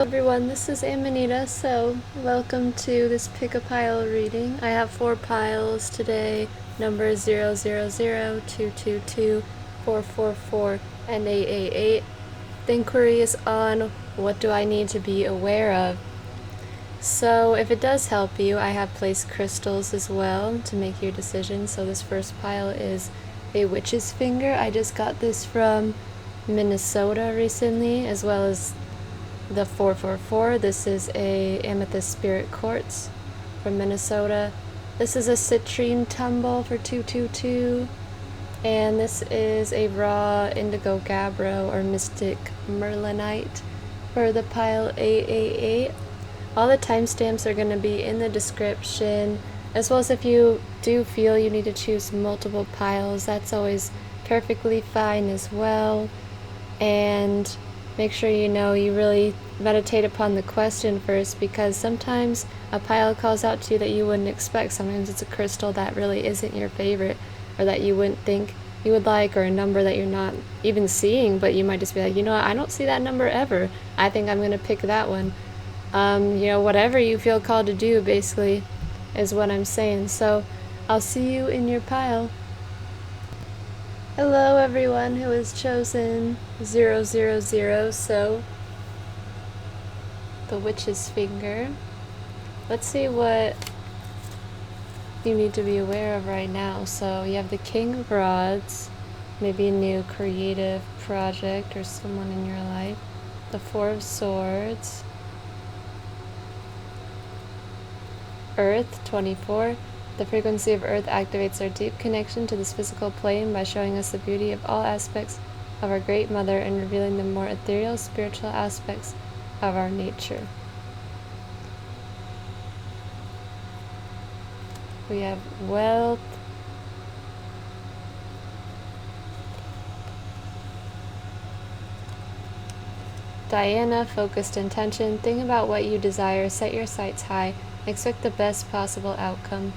Everyone, this is Amanita, so welcome to this pick a pile reading. I have 4 piles today, numbers 000, 222, 444, and 888. The inquiry is on what do I need to be aware of. So if it does help you, I have placed crystals as well to make your decision. So this first pile is a witch's finger. I just got this from Minnesota recently, as well as the 444. This is a Amethyst Spirit Quartz from Minnesota. This is a Citrine tumble for 222. And this is a raw Indigo Gabbro or Mystic Merlinite for the pile 888. All the timestamps are going to be in the description, as well as if you do feel you need to choose multiple piles, that's always perfectly fine as well. And make sure you know you really meditate upon the question first, because sometimes a pile calls out to you that you wouldn't expect. Sometimes it's a crystal that really isn't your favorite, or that you wouldn't think you would like, or a number that you're not even seeing, but you might just be like, you know what, I don't see that number ever. I think I'm going to pick that one. Whatever you feel called to do, basically, is what I'm saying. So I'll see you in your pile. Hello everyone who has chosen 000, so the witch's finger. Let's see what you need to be aware of right now. So you have the King of Rods, maybe a new creative project or someone in your life. The Four of Swords. Earth, 24. The frequency of Earth activates our deep connection to this physical plane by showing us the beauty of all aspects of our Great Mother and revealing the more ethereal, spiritual aspects of our nature. We have Wealth. Diana, focused intention. Think about what you desire, set your sights high, expect the best possible outcome.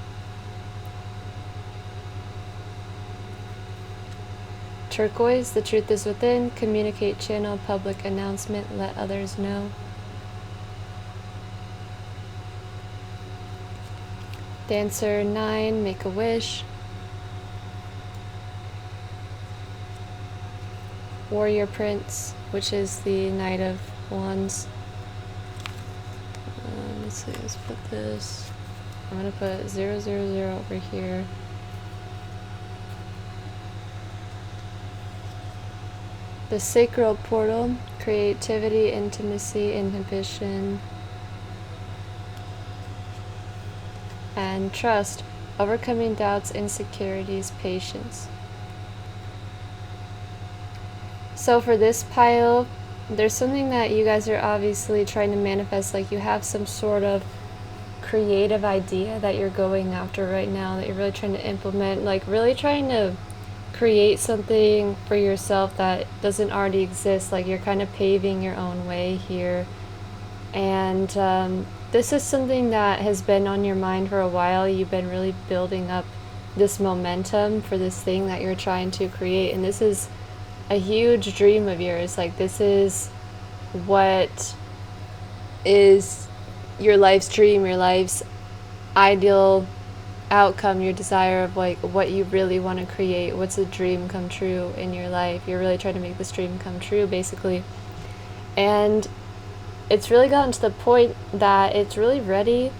Turquoise, the truth is within, communicate, channel, public announcement, let others know. Dancer, 9, make a wish. Warrior Prince, which is the Knight of Wands. Let's see, let's put this, I'm going to put 000 over here. The Sacral Portal, creativity, intimacy, inhibition, and trust, overcoming doubts, insecurities, patience. So for this pile, there's something that you guys are obviously trying to manifest, like you have some sort of creative idea that you're going after right now, that you're really trying to implement, like really trying to create something for yourself that doesn't already exist, like you're kind of paving your own way here. And this is something that has been on your mind for a while. You've been really building up this momentum for this thing that you're trying to create, and this is a huge dream of yours. Like this is what is your life's dream, your life's ideal outcome, your desire of like what you really want to create, what's a dream come true in your life. You're really trying to make this dream come true, basically. And it's really gotten to the point that it's really ready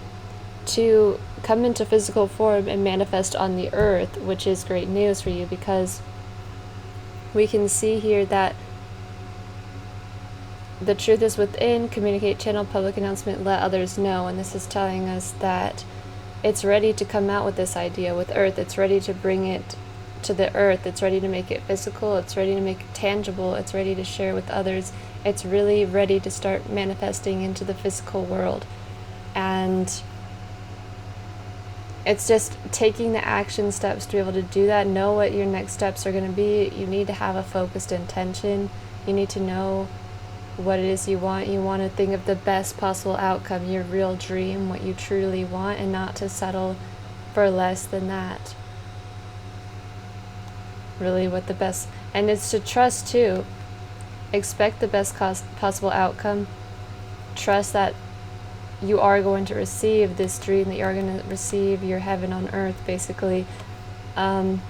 to come into physical form and manifest on the earth, which is great news for you, because we can see here that the truth is within, communicate, channel, public announcement, let others know. And this is telling us that it's ready to come out with this idea with Earth. It's ready to bring it to the earth. It's ready to make it physical. It's ready to make it tangible. It's ready to share with others. It's really ready to start manifesting into the physical world. And it's just taking the action steps to be able to do that. Know what your next steps are going to be. You need to have a focused intention. You need to know what it is you want. You want to think of the best possible outcome, your real dream, what you truly want, and not to settle for less than that. Really what the best, and it's to trust too. Expect the best possible outcome. trust that you are going to receive this dream, that you are going to receive your heaven on earth, basically. Dream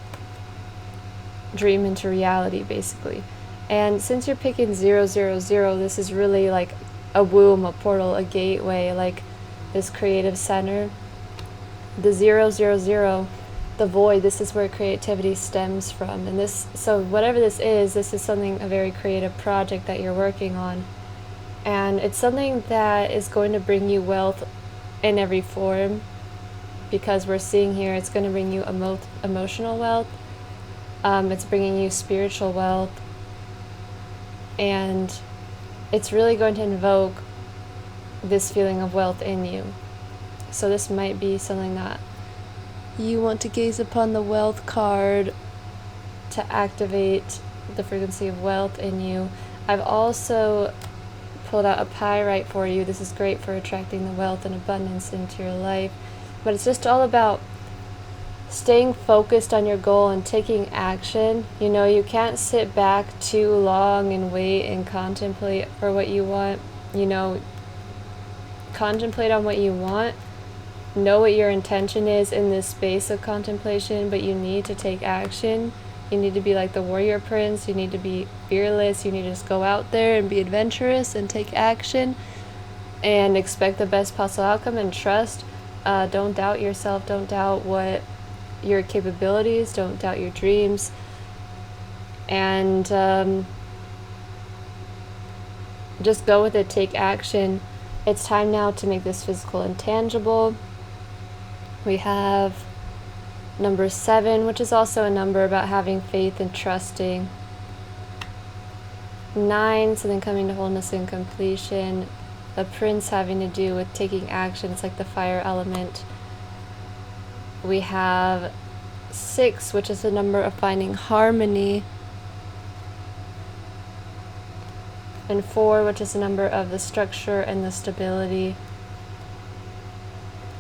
into reality, basically. And since you're picking 000, this is really like a womb, a portal, a gateway, like this creative center. The 000, the void, this is where creativity stems from. And this, so whatever this is something, a very creative project that you're working on. And it's something that is going to bring you wealth in every form, because we're seeing here it's going to bring you emotional wealth, it's bringing you spiritual wealth, and it's really going to invoke this feeling of wealth in you. So this might be something that you want to gaze upon the wealth card to activate the frequency of wealth in you. I've also pulled out a pyrite for you. This is great for attracting the wealth and abundance into your life. But it's just all about staying focused on your goal and taking action. You know, you can't sit back too long and wait and contemplate for what you want. You know, contemplate on what you want. Know what your intention is in this space of contemplation, but you need to take action. You need to be like the warrior prince. You need to be fearless. You need to just go out there and be adventurous and take action and expect the best possible outcome and trust. Don't doubt yourself. Don't doubt what your capabilities. Don't doubt your dreams. And just go with it. Take action. It's time now to make this physical and tangible. We have number 7, which is also a number about having faith and trusting. 9, something coming to wholeness and completion. The prince having to do with taking action. It's like the fire element. We have 6, which is the number of finding harmony. And 4, which is the number of the structure and the stability.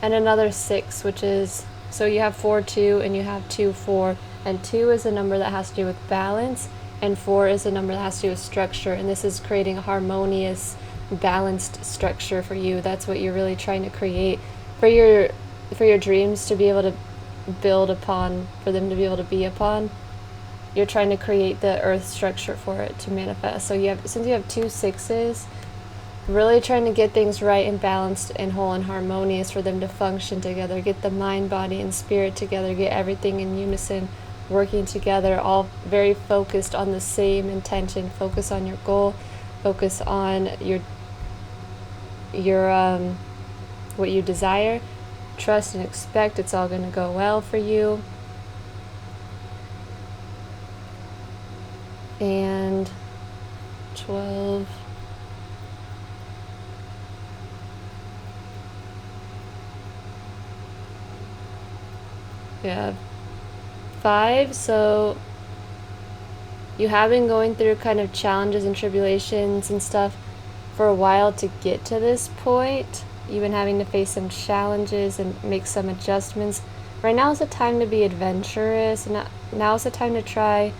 And another 6, which is, so you have 4, 2, and you have 2, 4. And 2 is a number that has to do with balance, and 4 is a number that has to do with structure. And this is creating a harmonious, balanced structure for you. That's what you're really trying to create for your dreams to be able to build upon, for them to be able to be upon. You're trying to create the earth structure for it to manifest. So since you have 2 6s, really trying to get things right and balanced and whole and harmonious for them to function together, get the mind, body, and spirit together, get everything in unison, working together, all very focused on the same intention. Focus on your goal, focus on your what you desire, trust and expect it's all going to go well for you. And 12. Yeah, 5, so you have been going through kind of challenges and tribulations and stuff for a while to get to this point. You've been having to face some challenges and make some adjustments. Right now is the time to be adventurous. Now is the time to try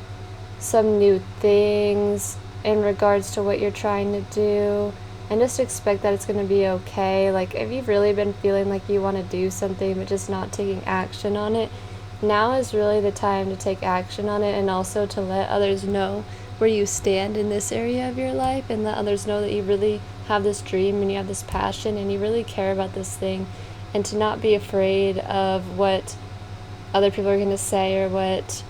some new things in regards to what you're trying to do. And just expect that it's going to be okay. Like, if you've really been feeling like you want to do something but just not taking action on it, now is really the time to take action on it, and also to let others know where you stand in this area of your life, and let others know that you really have this dream and you have this passion and you really care about this thing, and to not be afraid of what other people are going to say or what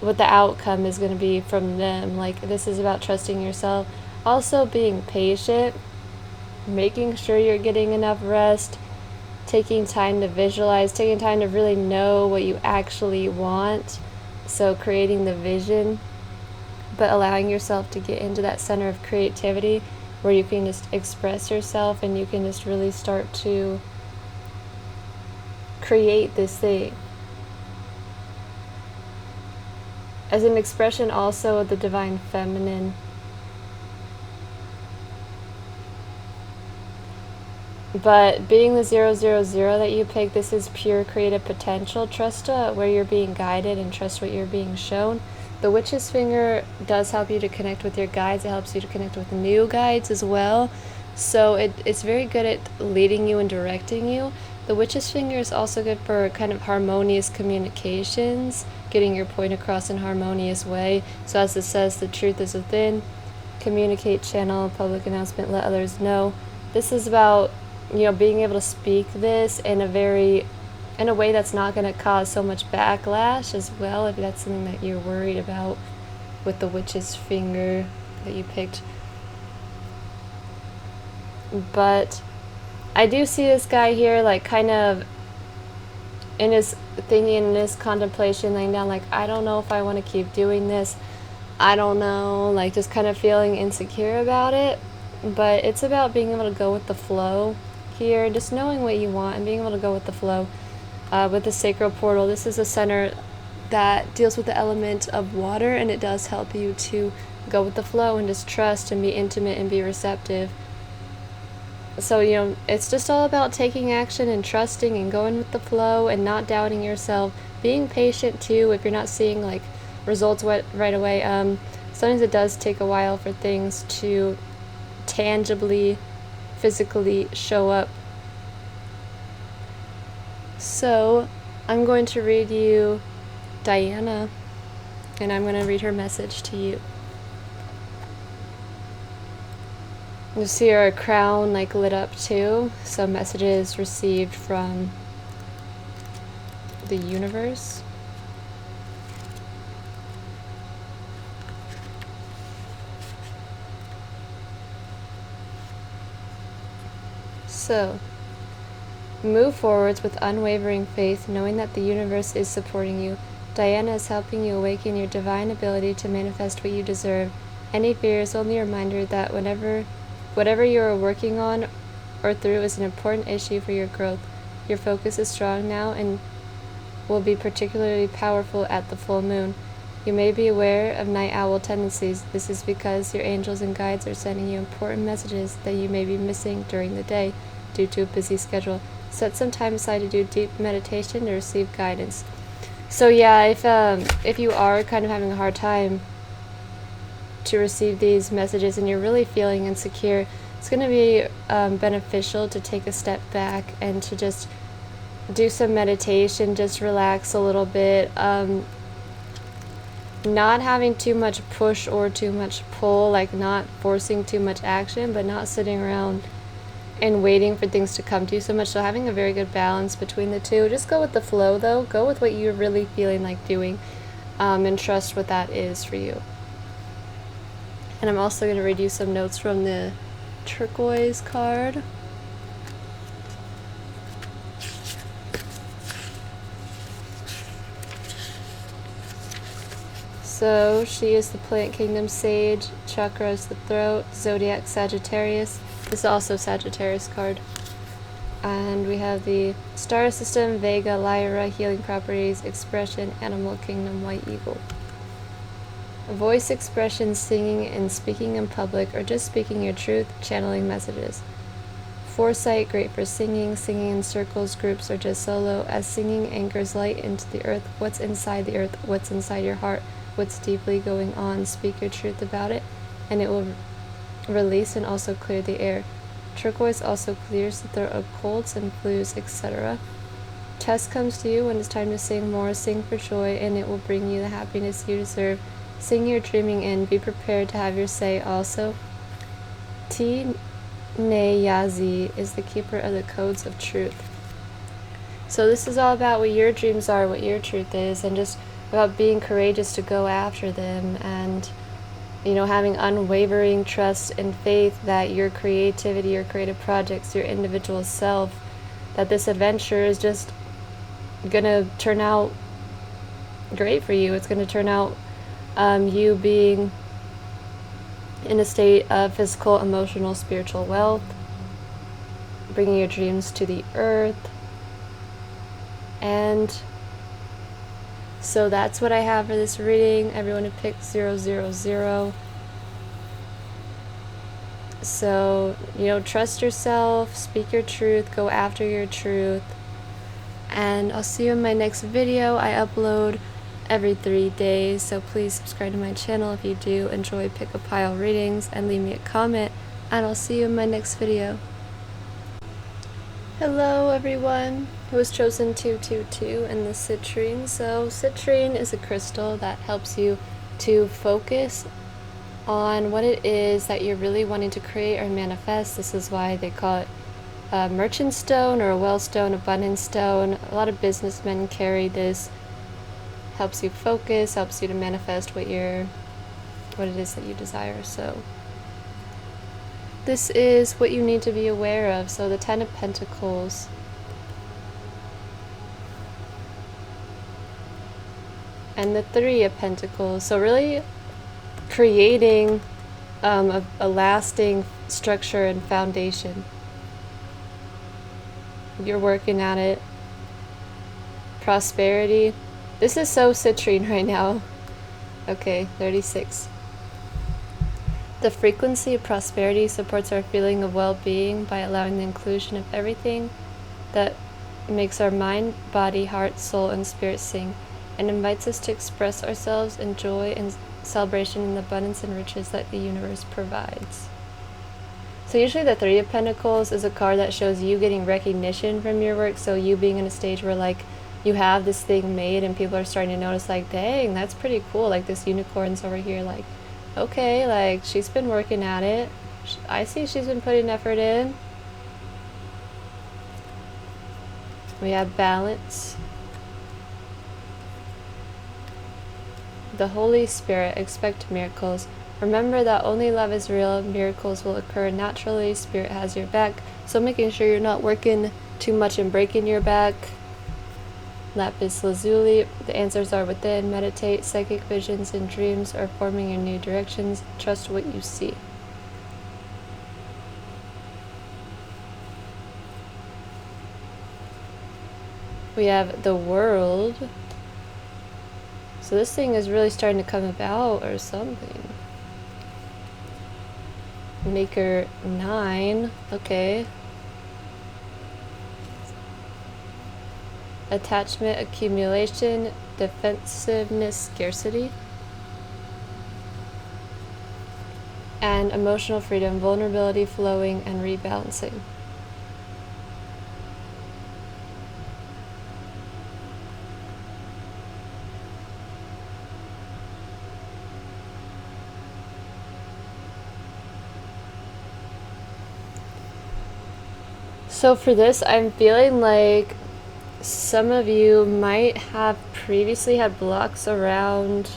the outcome is going to be from them. Like, this is about trusting yourself. Also being patient, making sure you're getting enough rest, taking time to visualize, taking time to really know what you actually want. So creating the vision, but allowing yourself to get into that center of creativity where you can just express yourself and you can just really start to create this thing. As an expression also of the divine feminine. But being the 000 that you pick, this is pure creative potential. Trust where you're being guided and trust what you're being shown. The witch's finger does help you to connect with your guides. It helps you to connect with new guides as well. So it's very good at leading you and directing you. The witch's finger is also good for kind of harmonious communications, getting your point across in a harmonious way. So as it says, the truth is within. Communicate, channel, public announcement, let others know. This is about, being able to speak this in a way that's not going to cause so much backlash as well, if that's something that you're worried about with the witch's finger that you picked. But I do see this guy here, like, kind of in his thinking, in his contemplation, laying down, like, I don't know if I want to keep doing this. I don't know, like, just kind of feeling insecure about it. But it's about being able to go with the flow here, just knowing what you want and being able to go with the flow. With the sacral portal, this is a center that deals with the element of water, and it does help you to go with the flow and just trust and be intimate and be receptive. So, it's just all about taking action and trusting and going with the flow and not doubting yourself. Being patient too if you're not seeing like results right away. Sometimes it does take a while for things to tangibly, physically show up. So I'm going to read you Diana, and I'm going to read her message to you. You see her crown like lit up too, so messages received from the universe. So, move forwards with unwavering faith, knowing that the universe is supporting you. Diana is helping you awaken your divine ability to manifest what you deserve. Any fear is only a reminder that whatever you are working on or through is an important issue for your growth. Your focus is strong now and will be particularly powerful at the full moon. You may be aware of night owl tendencies. This is because your angels and guides are sending you important messages that you may be missing during the day due to a busy schedule. Set some time aside to do deep meditation to receive guidance. So yeah, if you are kind of having a hard time to receive these messages and you're really feeling insecure, it's going to be beneficial to take a step back and to just do some meditation, just relax a little bit, not having too much push or too much pull, like not forcing too much action, but not sitting around and waiting for things to come to you so much. So having a very good balance between the two. Just go with the flow though, go with what you're really feeling like doing, and trust what that is for you. And I'm also going to read you some notes from the turquoise card. So she is the plant kingdom sage, chakra is the throat, zodiac Sagittarius. This is also Sagittarius card. And we have the star system, Vega, Lyra, healing properties, expression, animal kingdom, white eagle. Voice expression, singing and speaking in public, or just speaking your truth, channeling messages. Foresight, great for singing in circles, groups, or just solo, as singing anchors light into the earth. What's inside the earth? What's inside your heart? What's deeply going on? Speak your truth about it, and it will release and also clear the air. Turquoise also clears the throat of colds and flus, etc. Test comes to you when it's time to sing more. Sing for joy, and it will bring you the happiness you deserve. Sing your dreaming in. Be prepared to have your say also. T. Neyazi is the keeper of the codes of truth. So this is all about what your dreams are, what your truth is, and just about being courageous to go after them, and having unwavering trust and faith that your creativity, your creative projects, your individual self, that this adventure is just gonna turn out great for you. It's gonna turn out you being in a state of physical, emotional, spiritual wealth, bringing your dreams to the earth. And so that's what I have for this reading. Everyone who picked 000. So, trust yourself, speak your truth, go after your truth. And I'll see you in my next video. I upload every 3 days, so please subscribe to my channel if you do enjoy Pick a Pile readings, and leave me a comment and I'll see you in my next video. Hello everyone who was chosen 222 in the Citrine. So Citrine is a crystal that helps you to focus on what it is that you're really wanting to create or manifest. This is why they call it a merchant stone or a well stone, abundance stone. A lot of businessmen carry this. Helps you focus, helps you to manifest what it is that you desire. So this is what you need to be aware of. So the 10 of Pentacles. And the 3 of Pentacles. So really creating a lasting structure and foundation. You're working at it. Prosperity. This is so Citrine right now. Okay, 36. The frequency of prosperity supports our feeling of well-being by allowing the inclusion of everything that makes our mind, body, heart, soul, and spirit sing, and invites us to express ourselves in joy and celebration in the abundance and riches that the universe provides. So usually the 3 of Pentacles is a card that shows you getting recognition from your work, so you being in a stage where like you have this thing made and people are starting to notice like, dang, that's pretty cool, like this unicorn's over here, like, okay, like she's been working at it. I see she's been putting effort in. We have balance. The Holy Spirit, expect miracles. Remember that only love is real. Miracles will occur naturally. Spirit has your back. So making sure you're not working too much and breaking your back. Lapis Lazuli, the answers are within. Meditate, psychic visions and dreams are forming your new directions. Trust what you see. We have the World. So this thing is really starting to come about or something. Maker 9, okay. Attachment, accumulation, defensiveness, scarcity. And emotional freedom, vulnerability, flowing, and rebalancing. So for this, I'm feeling like some of you might have previously had blocks around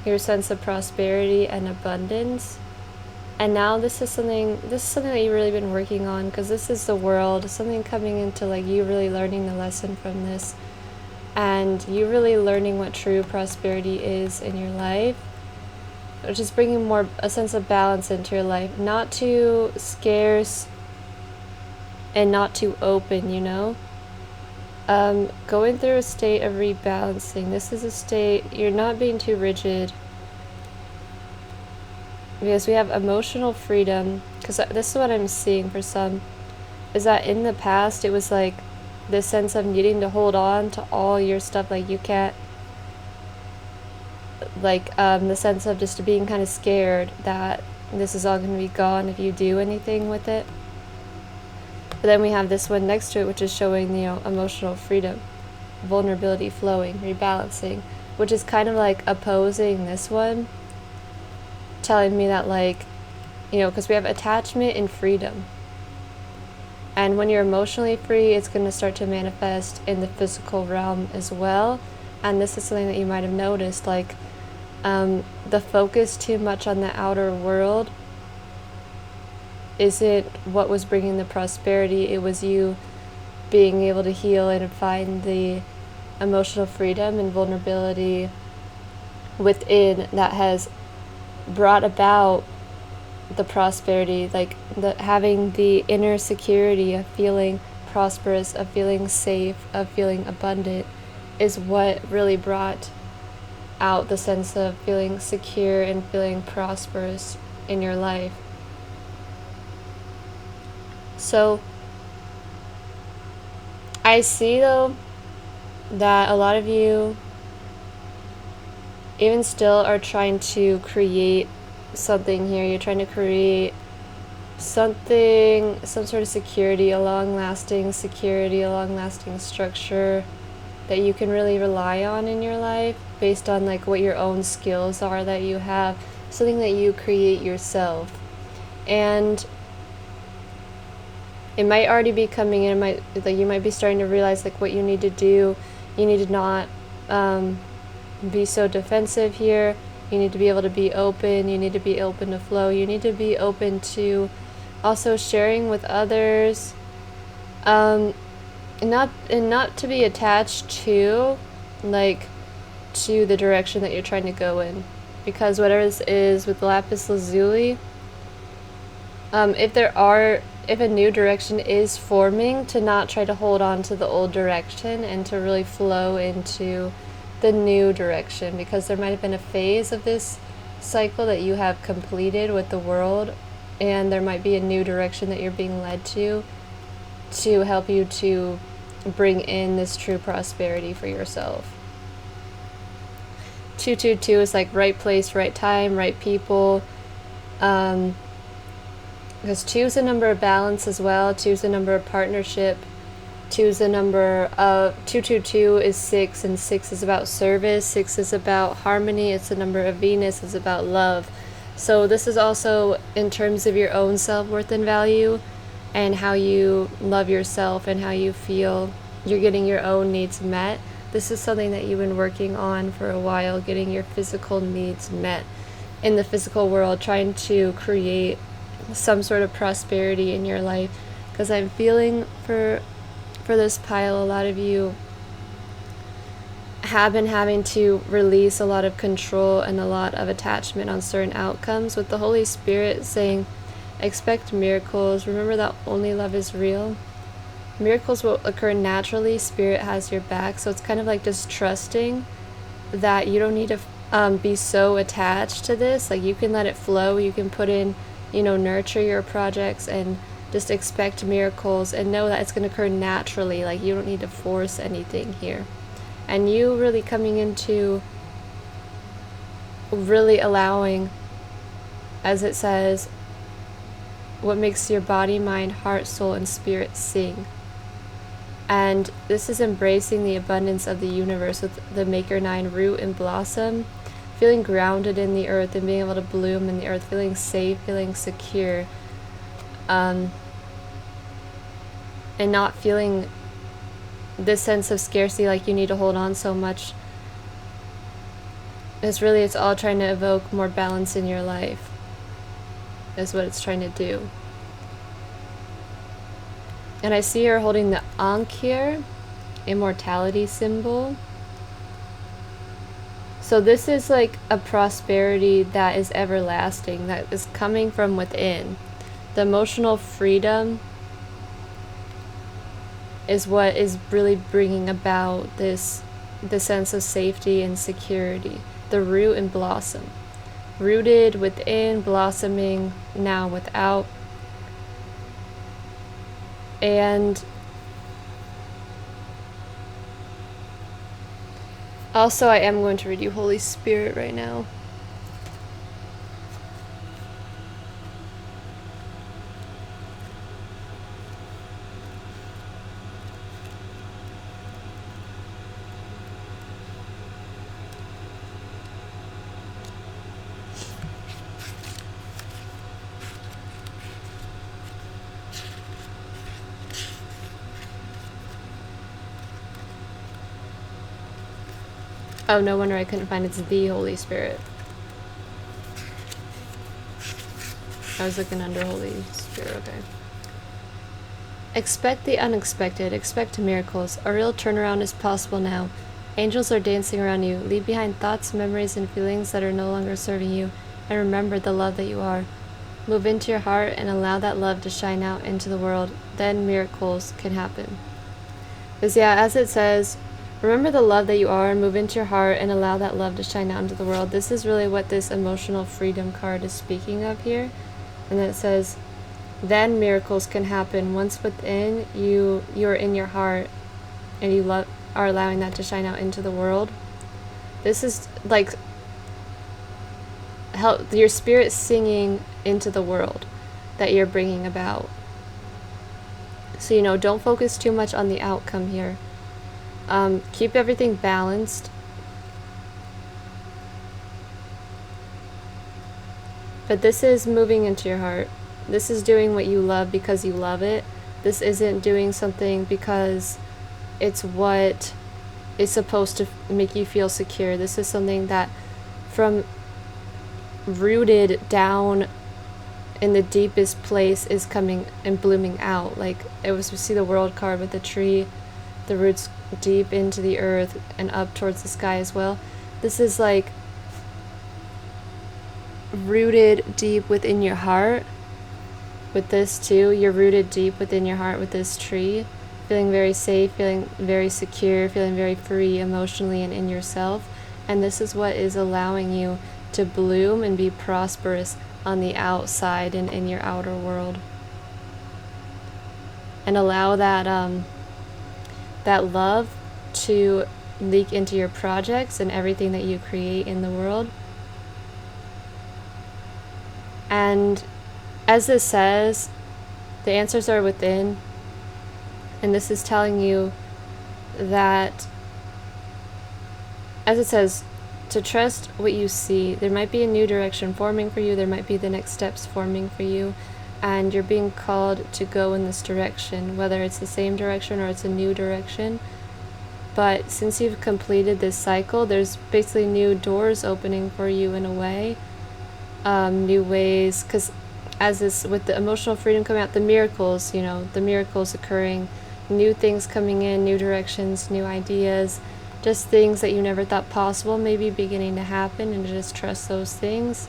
your sense of prosperity and abundance, and now this is something that you've really been working on, because this is the World, something coming into like you really learning the lesson from this, and you really learning what true prosperity is in your life, which is bringing a sense of balance into your life, not too scarce and not too open, you know. Going through a state of rebalancing. This is a state, you're not being too rigid. Because we have emotional freedom. Because this is what I'm seeing for some. Is that in the past, it was like this sense of needing to hold on to all your stuff. Like you can't, like the sense of just being kind of scared that this is all going to be gone if you do anything with it. But then we have this one next to it, which is showing, you know, emotional freedom, vulnerability, flowing, rebalancing, which is kind of like opposing this one, telling me that, like, you know, because we have attachment and freedom. And when you're emotionally free, it's going to start to manifest in the physical realm as well. And this is something that you might have noticed, like the focus too much on the outer world isn't what was bringing the prosperity. It was you being able to heal and find the emotional freedom and vulnerability within that has brought about the prosperity, like having the inner security of feeling prosperous, of feeling safe, of feeling abundant is what really brought out the sense of feeling secure and feeling prosperous in your life. So I see though that a lot of you even still are trying to create something here. You're trying to create some sort of security, a long-lasting security, a long-lasting structure that you can really rely on in your life based on like what your own skills are that you have, something that you create yourself. And it might already be coming in, you might be starting to realize like what you need to do. You need to not be so defensive here. You need to be able to be open. You need to be open to flow. You need to be open to also sharing with others, and not to be attached to to the direction that you're trying to go in, because whatever this is with lapis lazuli, if a new direction is forming, to not try to hold on to the old direction and to really flow into the new direction, because there might have been a phase of this cycle that you have completed with the world, and there might be a new direction that you're being led to help you to bring in this true prosperity for yourself. 222 is like right place, right time, right people. Because 2 is a number of balance as well. 2 is a number of partnership. 2 is a number of 222 is 6, and 6 is about service. 6 is about harmony. It's a number of Venus. It's about love. So this is also in terms of your own self-worth and value, and how you love yourself and how you feel you're getting your own needs met. This is something that you've been working on for a while, getting your physical needs met in the physical world, trying to create some sort of prosperity in your life. Because I'm feeling for this pile, a lot of you have been having to release a lot of control and a lot of attachment on certain outcomes, with the Holy Spirit saying, expect miracles. Remember that only love is real. Miracles will occur naturally. Spirit has your back. So it's kind of like just trusting that you don't need to be so attached to this. Like, you can let it flow. You can put in, nurture your projects and just expect miracles and know that it's going to occur naturally. Like, you don't need to force anything here. And you really coming into really allowing, as it says, what makes your body, mind, heart, soul, and spirit sing. And this is embracing the abundance of the universe with the Maker 9 root and blossom, feeling grounded in the earth and being able to bloom in the earth, feeling safe, feeling secure, and not feeling this sense of scarcity, like you need to hold on so much. It's all trying to evoke more balance in your life, is what it's trying to do. And I see her holding the Ankh here, immortality symbol. So this is like a prosperity that is everlasting, that is coming from within. The emotional freedom is what is really bringing about the sense of safety and security. The root and blossom. Rooted within, blossoming now without. And also, I am going to read you Holy Spirit right now. Oh, no wonder I couldn't find it's the Holy Spirit. I was looking under Holy Spirit, okay. Expect the unexpected, expect miracles. A real turnaround is possible now. Angels are dancing around you. Leave behind thoughts, memories, and feelings that are no longer serving you, and remember the love that you are. Move into your heart and allow that love to shine out into the world. Then miracles can happen. Because yeah, as it says, remember the love that you are, move into your heart, and allow that love to shine out into the world. This is really what this emotional freedom card is speaking of here. And then it says, then miracles can happen. Once within you are in your heart, and you are allowing that to shine out into the world. This is like your spirit singing into the world. that you're bringing about. So, you know, don't focus too much on the outcome here. Keep everything balanced. But this is moving into your heart. This is doing what you love because you love it. This isn't doing something because it's what is supposed to make you feel secure. This is something that from rooted down in the deepest place is coming and blooming out. Like it was, we see the world card with the tree, the roots deep into the earth and up towards the sky as well. This is like rooted deep within your heart. With this too, you're rooted deep within your heart with this tree, feeling very safe, feeling very secure, feeling very free emotionally and in yourself. And this is what is allowing you to bloom and be prosperous on the outside and in your outer world. And allow that that love to leak into your projects and everything that you create in the world. And as this says, the answers are within, and this is telling you that, as it says, to trust what you see. There might be a new direction forming for you, there might be the next steps forming for you, and you're being called to go in this direction, whether it's the same direction or it's a new direction. But since you've completed this cycle, there's basically new doors opening for you in a way, new ways, because as this, with the emotional freedom coming out, the miracles, you know, the miracles occurring, new things coming in, new directions, new ideas, just things that you never thought possible maybe beginning to happen, and to just trust those things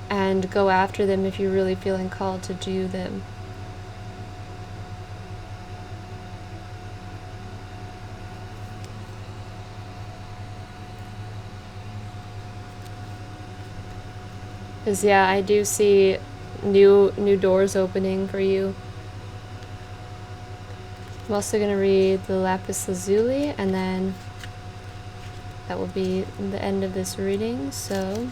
and go after them if you're really feeling called to do them. Because yeah, I do see new doors opening for you. I'm also going to read the lapis lazuli, and then that will be the end of this reading. So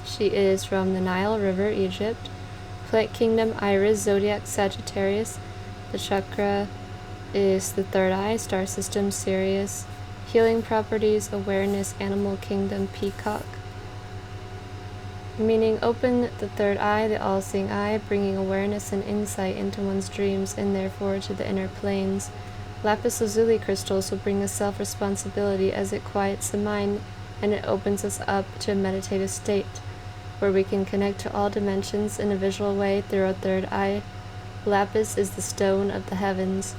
she is from the Nile River, Egypt. Plant kingdom Iris, zodiac Sagittarius. The chakra is the third eye, star system Sirius. Healing properties, awareness, animal kingdom Peacock. Meaning open the third eye, the all-seeing eye, bringing awareness and insight into one's dreams and therefore to the inner planes. Lapis lazuli crystals will bring us self-responsibility as it quiets the mind, and it opens us up to a meditative state where we can connect to all dimensions in a visual way through our third eye. Lapis is the stone of the heavens.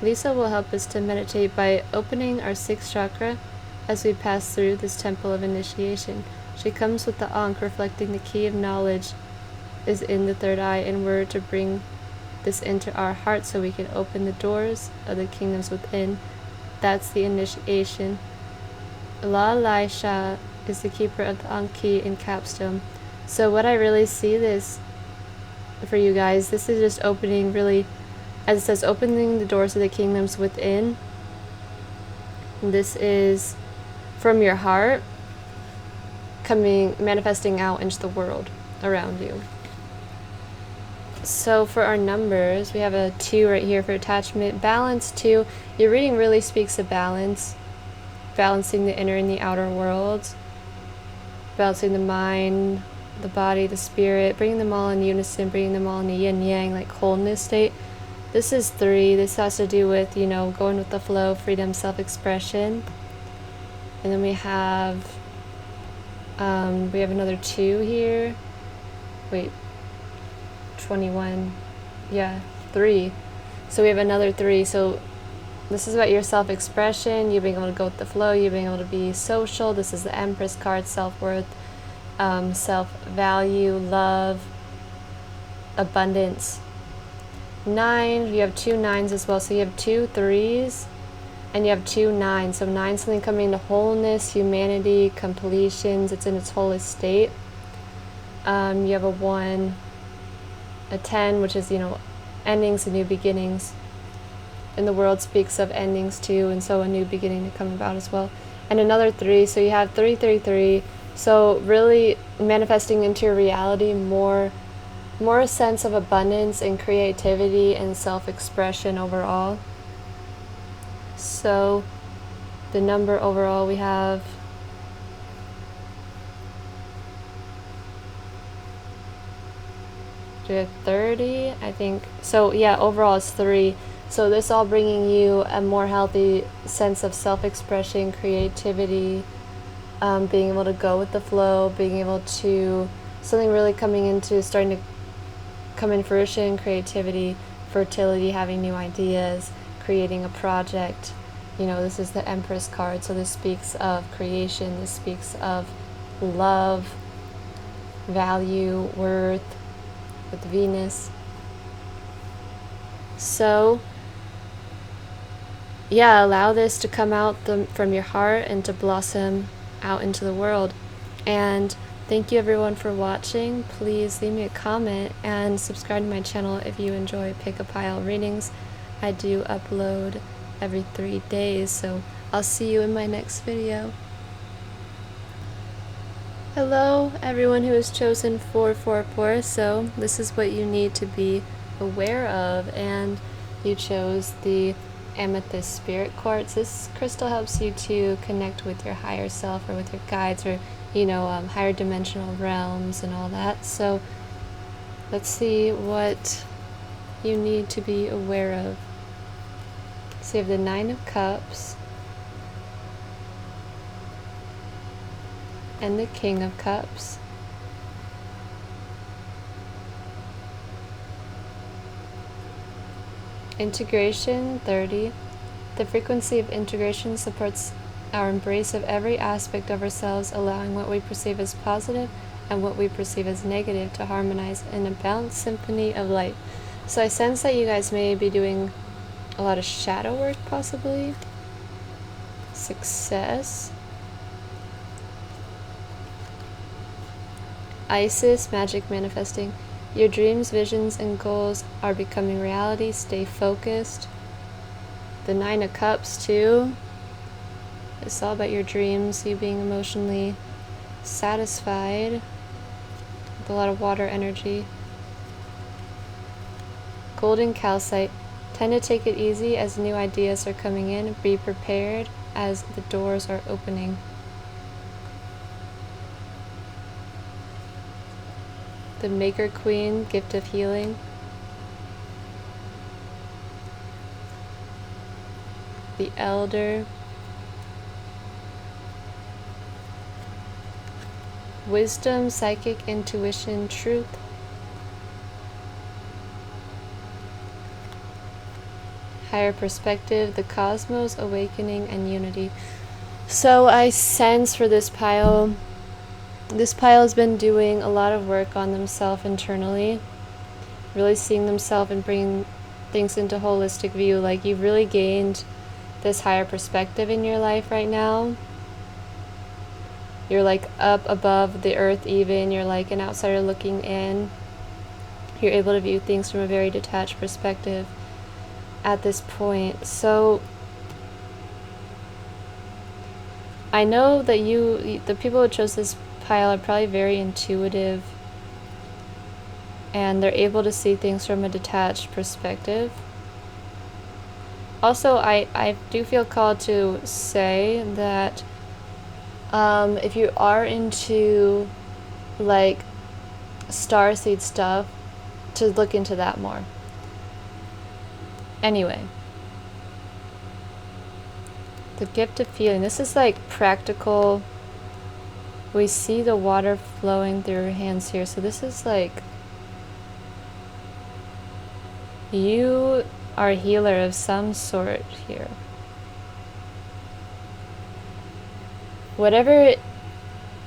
Lisa will help us to meditate by opening our sixth chakra as we pass through this temple of initiation. She comes with the Ankh, reflecting the key of knowledge is in the third eye, and we're to bring this into our heart so we can open the doors of the kingdoms within. That's the initiation. La Laisha is the keeper of the Ankh key in capstone. So what I really see this for you guys, this is just opening, really, as it says, opening the doors of the kingdoms within. This is from your heart, manifesting out into the world around you. So for our numbers, we have a 2 right here for attachment. Balance 2. Your reading really speaks of balance. Balancing the inner and the outer worlds. Balancing the mind, the body, the spirit. Bringing them all in unison. Bringing them all in a yin-yang, like wholeness state. This is 3. This has to do with, you know, going with the flow, freedom, self-expression. And then we have another 2 here. Wait. 21. Yeah, 3. So we have another 3. So this is about your self-expression, you being able to go with the flow, you being able to be social. This is the Empress card, self-worth, self-value, love, abundance. 9, you have 2 9s as well. So you have 2 3s and you have 2 9s. So 9, something coming to wholeness, humanity, completions. It's in its wholest state. You have a 1, a 10, which is, you know, endings and new beginnings. And the world speaks of endings too, and so a new beginning to come about as well. And another 3, so you have 3 3 3. So really manifesting into your reality more a sense of abundance and creativity and self-expression overall. So the number overall we have we have 30, I think. So yeah, overall it's 3. So this all bringing you a more healthy sense of self-expression, creativity, being able to go with the flow, being able to something really coming into starting to come in fruition, creativity, fertility, having new ideas, creating a project. You know, this is the Empress card, so this speaks of creation, this speaks of love, value, worth, with Venus. So yeah, allow this to come out from your heart and to blossom out into the world. And thank you everyone for watching. Please leave me a comment and subscribe to my channel if you enjoy Pick a Pile readings. I do upload every 3 days, so I'll see you in my next video. Hello everyone who has chosen 444, so this is what you need to be aware of, and you chose the Amethyst Spirit Quartz. This crystal helps you to connect with your higher self or with your guides, or higher dimensional realms and all that. So let's see what you need to be aware of. So you have the 9 of Cups and the King of Cups. Integration 30. The frequency of integration supports our embrace of every aspect of ourselves, allowing what we perceive as positive and what we perceive as negative to harmonize in a balanced symphony of light. So I sense that you guys may be doing a lot of shadow work, possibly. Success. Isis, magic manifesting. Your dreams, visions, and goals are becoming reality. Stay focused. The 9 of Cups, too. It's all about your dreams, you being emotionally satisfied with a lot of water energy. Golden calcite. Tend to take it easy as new ideas are coming in. Be prepared as the doors are opening. The Maker Queen, gift of healing. The Elder. Wisdom, psychic, intuition, truth. Higher perspective, the cosmos, awakening, and unity. So I sense for this pile has been doing a lot of work on themselves internally, really seeing themselves and bringing things into holistic view. Like, you've really gained this higher perspective in your life right now. You're like up above the earth even. You're like an outsider looking in. You're able to view things from a very detached perspective at this point. So I know that the people who chose this pile are probably very intuitive, and they're able to see things from a detached perspective. Also, I do feel called to say that if you are into like starseed stuff, to look into that more. Anyway, the gift of feeling. This is like practical. We see the water flowing through your hands here. So this is like you are a healer of some sort here. Whatever,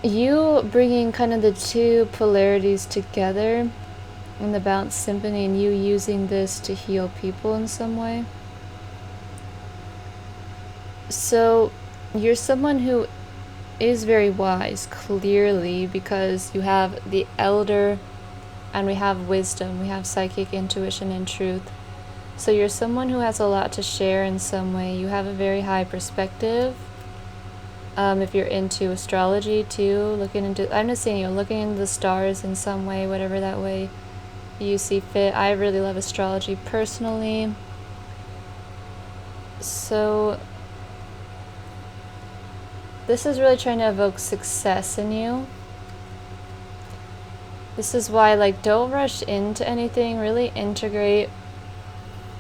you bringing kind of the two polarities together in the balanced symphony, and you using this to heal people in some way. So you're someone who is very wise, clearly, because you have the Elder and we have wisdom, we have psychic, intuition, and truth. So you're someone who has a lot to share in some way. You have a very high perspective. If you're into astrology too, looking into, I'm just saying, you know, looking into the stars in some way, whatever that way you see fit. I really love astrology personally. So this is really trying to evoke success in you. This is why, like, don't rush into anything. Really integrate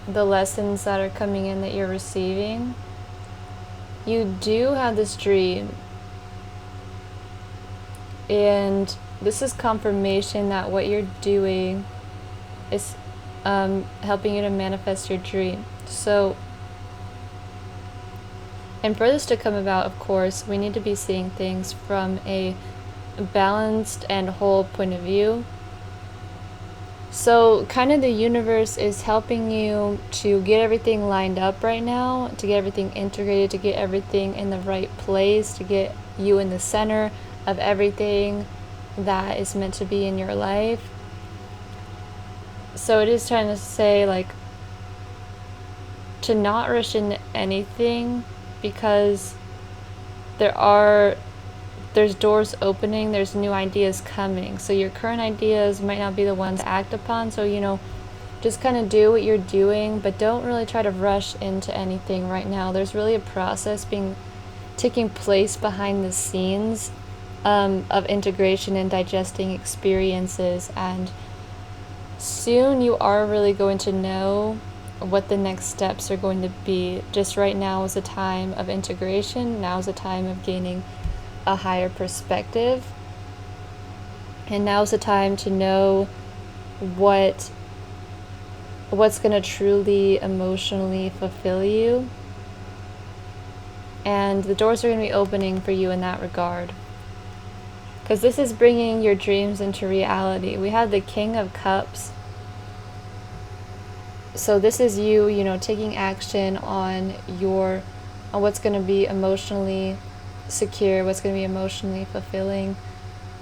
the lessons that are coming in that you're receiving. You do have this dream, and this is confirmation that what you're doing is helping you to manifest your dream. So, and for this to come about, of course, we need to be seeing things from a balanced and whole point of view. So kind of the universe is helping you to get everything lined up right now, to get everything integrated, to get everything in the right place, to get you in the center of everything that is meant to be in your life. So it is trying to say, like, to not rush into anything, because there's doors opening, there's new ideas coming. So your current ideas might not be the ones to act upon. So, you know, just kind of do what you're doing, but don't really try to rush into anything right now. There's really a process taking place behind the scenes of integration and digesting experiences. And soon you are really going to know what the next steps are going to be. Just right now is a time of integration. Now is a time of gaining a higher perspective, and now's the time to know what's going to truly emotionally fulfill you, and the doors are going to be opening for you in that regard, because this is bringing your dreams into reality. We have the King of Cups, so this is you know, taking action on what's going to be emotionally secure, what's going to be emotionally fulfilling.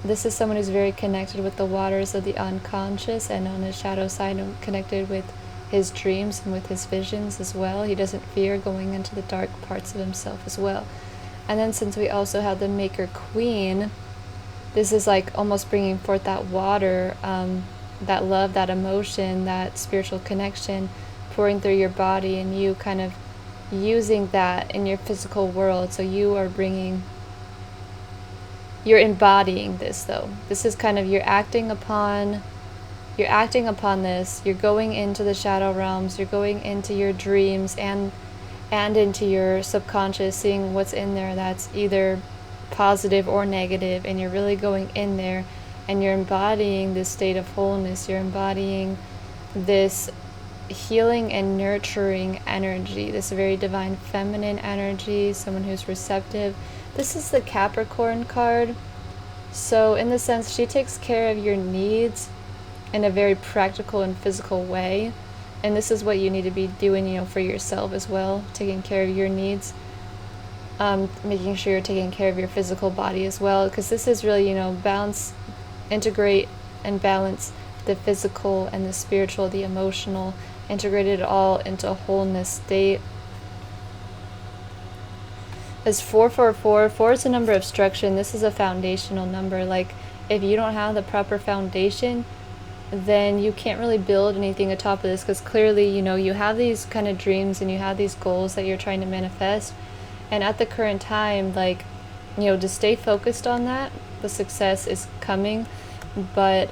This is someone who's very connected with the waters of the unconscious, and on his shadow side connected with his dreams and with his visions as well. He doesn't fear going into the dark parts of himself as well. And then since we also have the Maker Queen, this is like almost bringing forth that water, that love, that emotion, that spiritual connection pouring through your body, and you kind of using that in your physical world. So you're embodying this, though. This is kind of, you're acting upon this. You're going into the shadow realms, you're going into your dreams and into your subconscious, seeing what's in there that's either positive or negative, and you're really going in there and you're embodying this state of wholeness. You're embodying this healing and nurturing energy, this very divine feminine energy, someone who's receptive. This is the Capricorn card. So in the sense, she takes care of your needs in a very practical and physical way, and this is what you need to be doing, you know, for yourself as well, taking care of your needs, making sure you're taking care of your physical body as well, because this is really, you know, integrate and balance the physical and the spiritual, the emotional, integrated it all into a wholeness state. As 444, 4 is a number of structure, and this is a foundational number. Like, if you don't have the proper foundation, then you can't really build anything atop of this, because clearly, you know, you have these kind of dreams and you have these goals that you're trying to manifest, and at the current time, like, you know, just stay focused on that. The success is coming, but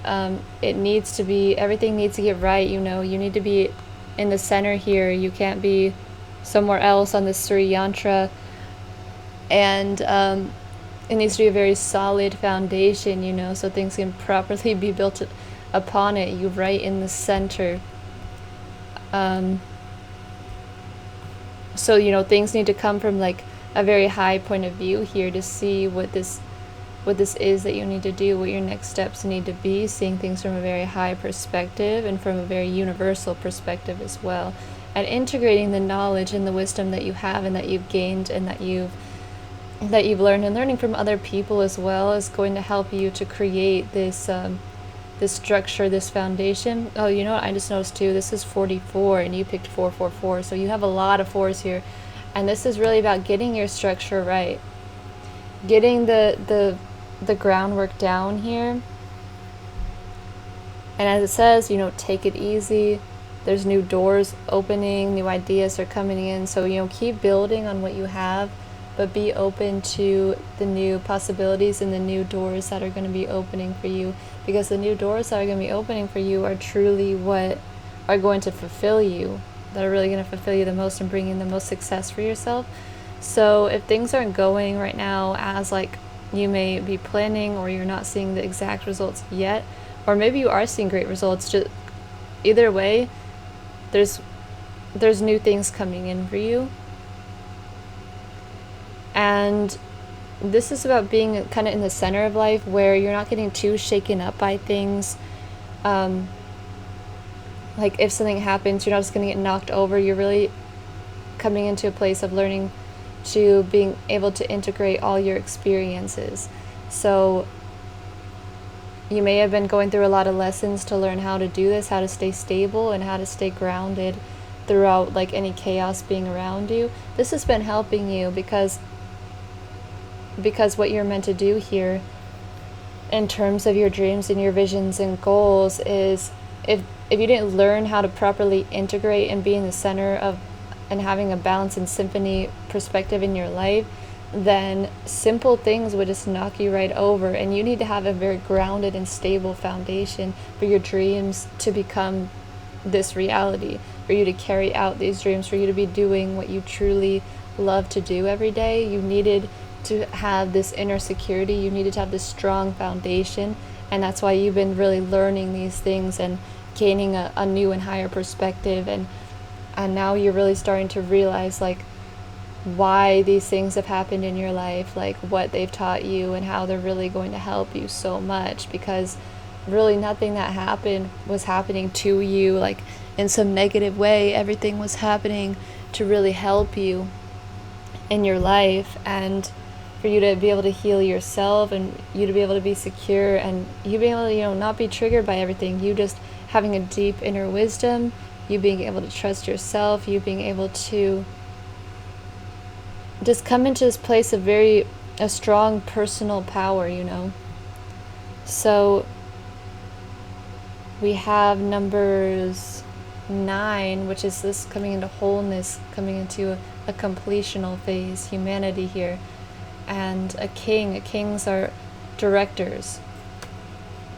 it needs to be, everything needs to get right. You know, you need to be in the center here. You can't be somewhere else on this Sri yantra, and it needs to be a very solid foundation, you know, so things can properly be built upon it. You right in the center. So, you know, things need to come from like a very high point of view here to see what this is that you need to do, what your next steps need to be, seeing things from a very high perspective and from a very universal perspective as well, and integrating the knowledge and the wisdom that you have and that you've gained and that you've learned, and learning from other people as well, is going to help you to create this this structure, this foundation. Oh, you know what I just noticed too, this is 44 and you picked 444, so you have a lot of 4s here, and this is really about getting your structure right. getting the groundwork down here. And as it says, take it easy. There's new doors opening, new ideas are coming in. So, keep building on what you have, but be open to the new possibilities and the new doors that are going to be opening for you. Because the new doors that are going to be opening for you are truly what are going to fulfill you, that are really going to fulfill you the most and bring in the most success for yourself. So if things aren't going right now as like you may be planning, or you're not seeing the exact results yet, or maybe you are seeing great results, just either way, there's new things coming in for you. And this is about being kind of in the center of life, where you're not getting too shaken up by things. Like if something happens, you're not just going to get knocked over. You're really coming into a place of learning to being able to integrate all your experiences. So you may have been going through a lot of lessons to learn how to do this, how to stay stable and how to stay grounded throughout like any chaos being around you. This has been helping you because what you're meant to do here in terms of your dreams and your visions and goals is, if you didn't learn how to properly integrate and be in the center of and having a balance and symphony perspective in your life, then simple things would just knock you right over. And you need to have a very grounded and stable foundation for your dreams to become this reality, for you to carry out these dreams, for you to be doing what you truly love to do every day. You needed to have this inner security. You needed to have this strong foundation. And that's why you've been really learning these things and gaining a new and higher perspective. And now you're really starting to realize like why these things have happened in your life, like what they've taught you and how they're really going to help you so much. Because really nothing that happened was happening to you like in some negative way. Everything was happening to really help you in your life, and for you to be able to heal yourself, and you to be able to be secure, and you being able to not be triggered by everything. You just having a deep inner wisdom, you being able to trust yourself, you being able to just come into this place of a strong personal power. So we have numbers 9, which is this coming into wholeness, coming into a completional phase, humanity here. And a king. Kings are directors.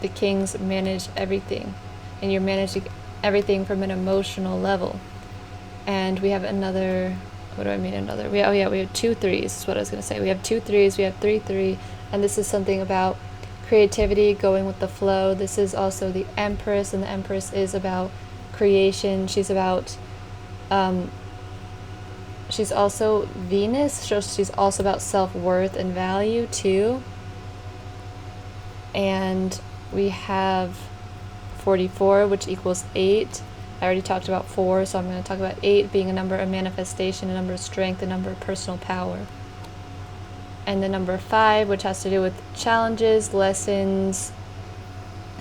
The kings manage everything, and you're managing everything from an emotional level. And we have another. What do I mean another? We have 2 3s. Is what I was going to say. We have 2 3s. We have 3 3, and this is something about creativity, going with the flow. This is also the Empress, and the Empress is about creation. She's about. She's also Venus, so she's also about self-worth and value too. And we have 44, which equals 8. I already talked about 4, so I'm going to talk about 8 being a number of manifestation, a number of strength, a number of personal power. And the number 5, which has to do with challenges, lessons.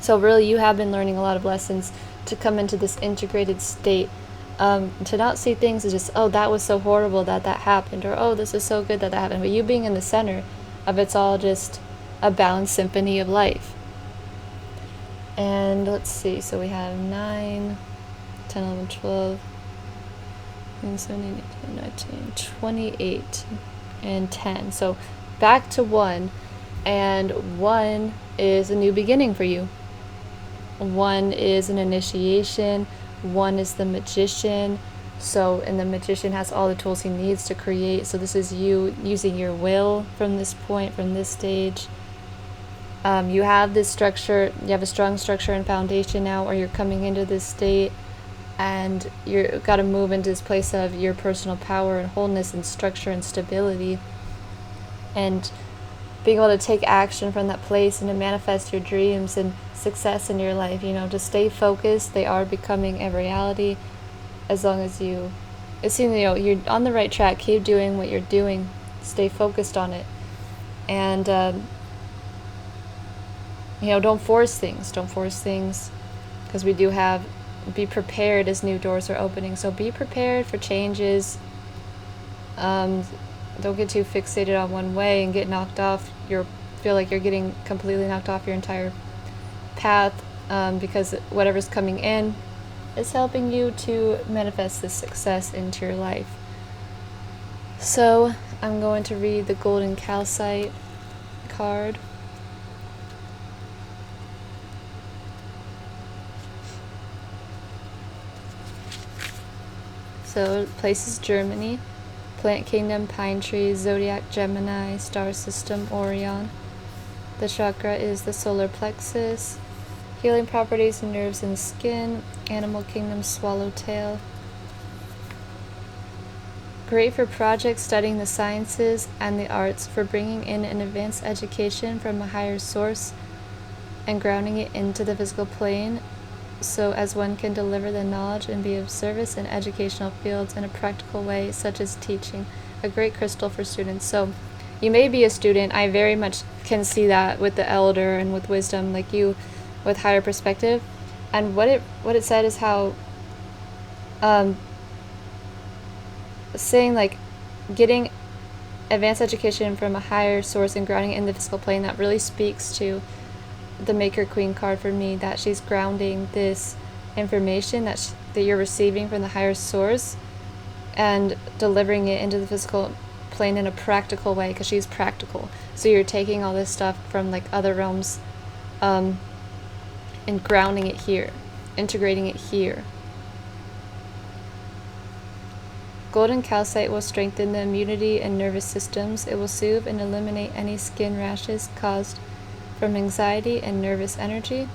So really you have been learning a lot of lessons to come into this integrated state. To not see things as just, oh, that was so horrible that happened, or oh, this is so good that happened, but you being in the center of it's all just a balanced symphony of life. And let's see, so we have 9, 10, 11, 12, 17, 18, 19, 28, and 10. So back to 1, and 1 is a new beginning for you. 1 is an initiation. 1 is the magician. And the magician has all the tools he needs to create. So this is you using your will from this point, from this stage. You have this structure, you have a strong structure and foundation now, or you're coming into this state, and you've got to move into this place of your personal power and wholeness and structure and stability, and being able to take action from that place and to manifest your dreams and success in your life. To stay focused. They are becoming a reality as long as it seems you're on the right track. Keep doing what you're doing. Stay focused on it. And don't force things. Because we do have be prepared as new doors are opening. So be prepared for changes. don't get too fixated on one way and get knocked off. Feel like you're getting completely knocked off your entire path, because whatever's coming in is helping you to manifest this success into your life. So I'm going to read the Golden Calcite card. So place is Germany, plant kingdom, pine trees, zodiac Gemini, star system Orion. The chakra is the solar plexus. Healing properties, nerves and skin, animal kingdom, swallowtail. Great for projects studying the sciences and the arts, for bringing in an advanced education from a higher source and grounding it into the physical plane, so as one can deliver the knowledge and be of service in educational fields in a practical way, such as teaching. A great crystal for students. So you may be a student. I very much can see that with the elder and with wisdom, like you, with higher perspective. And what it said is how saying like getting advanced education from a higher source and grounding it in the physical plane, that really speaks to the Maker Queen card for me, that she's grounding this information that you're receiving from the higher source and delivering it into the physical plane in a practical way, because she's practical. So you're taking all this stuff from like other realms and grounding it here, integrating it here. Golden calcite will strengthen the immunity and nervous systems. It will soothe and eliminate any skin rashes caused from anxiety and nervous energy.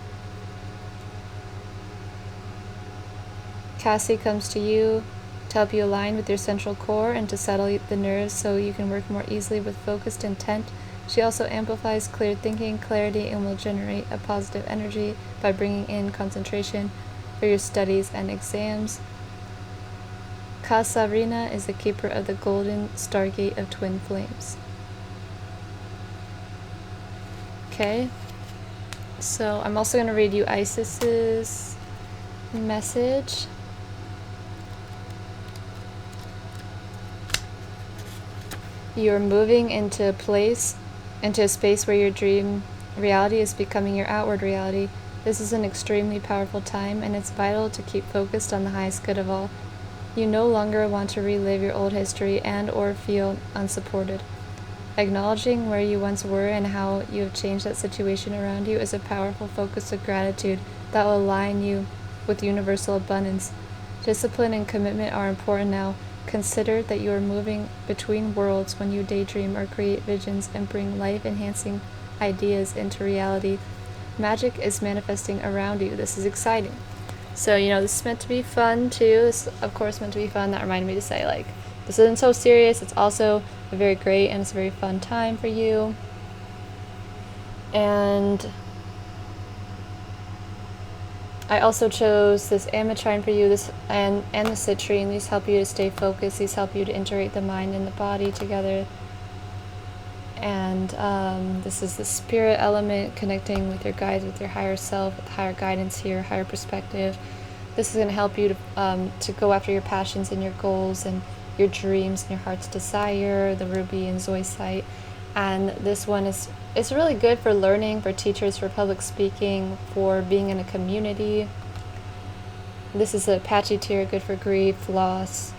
Cassie comes to you to help you align with your central core and to settle the nerves so you can work more easily with focused intent. She also amplifies clear thinking, clarity, and will generate a positive energy by bringing in concentration for your studies and exams. Kasarina is the keeper of the golden stargate of twin flames. Okay, so I'm also going to read you Isis's message. You're moving into a space where your dream reality is becoming your outward reality. This is an extremely powerful time, and it's vital to keep focused on the highest good of all. You no longer want to relive your old history and or feel unsupported. Acknowledging where you once were and how you have changed that situation around you is a powerful focus of gratitude that will align you with universal abundance. Discipline and commitment are important now. Consider that you are moving between worlds when you daydream or create visions and bring life-enhancing ideas into reality. Magic is manifesting around you. This is exciting. So, this is meant to be fun too. This is, of course, meant to be fun. That reminded me to say, like, this isn't so serious. It's also a very great and it's a very fun time for you. And I also chose this Amethyst for you, and the Citrine. These help you to stay focused. These help you to integrate the mind and the body together. And this is the spirit element, connecting with your guides, with your higher self, with higher guidance here, higher perspective. This is going to help you to go after your passions and your goals and your dreams and your heart's desire, the ruby and zoisite. And this one it's really good for learning, for teachers, for public speaking, for being in a community. This is a patchy tier, good for grief, loss.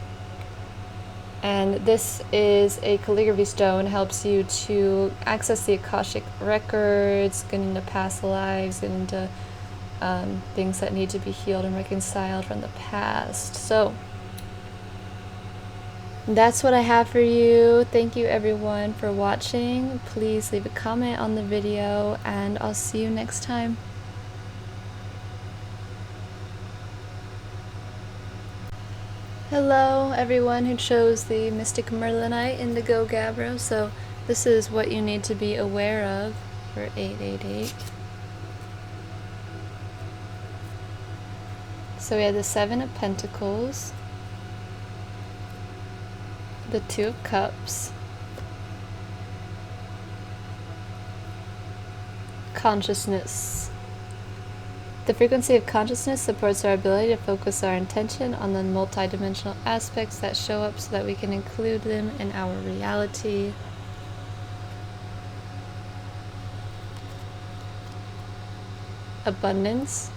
And this is a calligraphy stone, helps you to access the Akashic records, get into past lives, get into things that need to be healed and reconciled from the past. So that's what I have for you. Thank you everyone for watching. Please leave a comment on the video, and I'll see you next time. Hello everyone who chose the Mystic Merlinite Indigo Gabbro. So this is what you need to be aware of for 888. So we have the 7 of Pentacles, the 2 of Cups, consciousness, The frequency of consciousness supports our ability to focus our intention on the multidimensional aspects that show up so that we can include them in our reality. Abundance.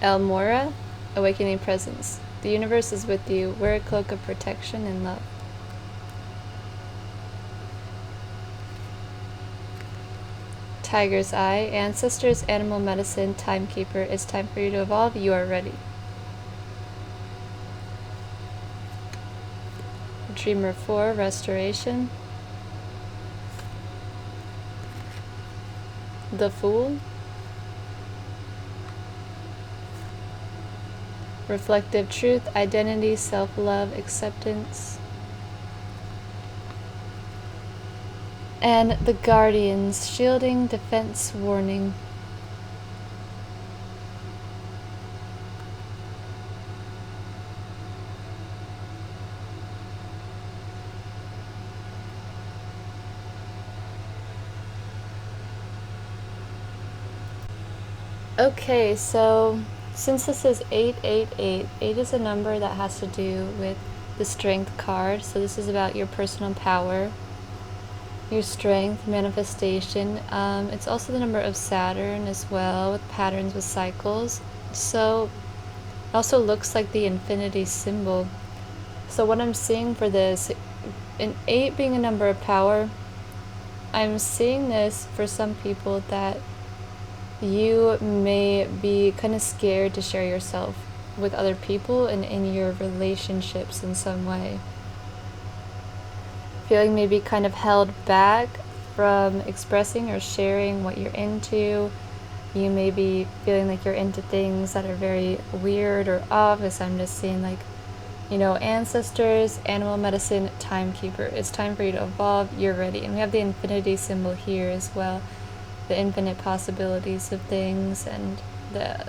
El Mora, awakening presence. The universe is with you. Wear a cloak of protection and love. Tiger's Eye, ancestors, animal medicine, timekeeper. It's time for you to evolve. You are ready. Dreamer 4, restoration. The Fool. Reflective truth, identity, self-love, acceptance. And the Guardians, shielding, defense, warning. Okay, so since this is 888, 8 is a number that has to do with the Strength card. So this is about your personal power, your strength, manifestation. It's also the number of Saturn as well, with patterns with cycles. So it also looks like the infinity symbol. So what I'm seeing for this, an 8 being a number of power, I'm seeing this for some people that you may be kind of scared to share yourself with other people and in your relationships in some way. Feeling maybe kind of held back from expressing or sharing what you're into. You may be feeling like you're into things that are very weird or off, as I'm just seeing like, you know, ancestors, animal medicine, timekeeper. It's time for you to evolve. You're ready. And we have the infinity symbol here as well. The infinite possibilities of things and the,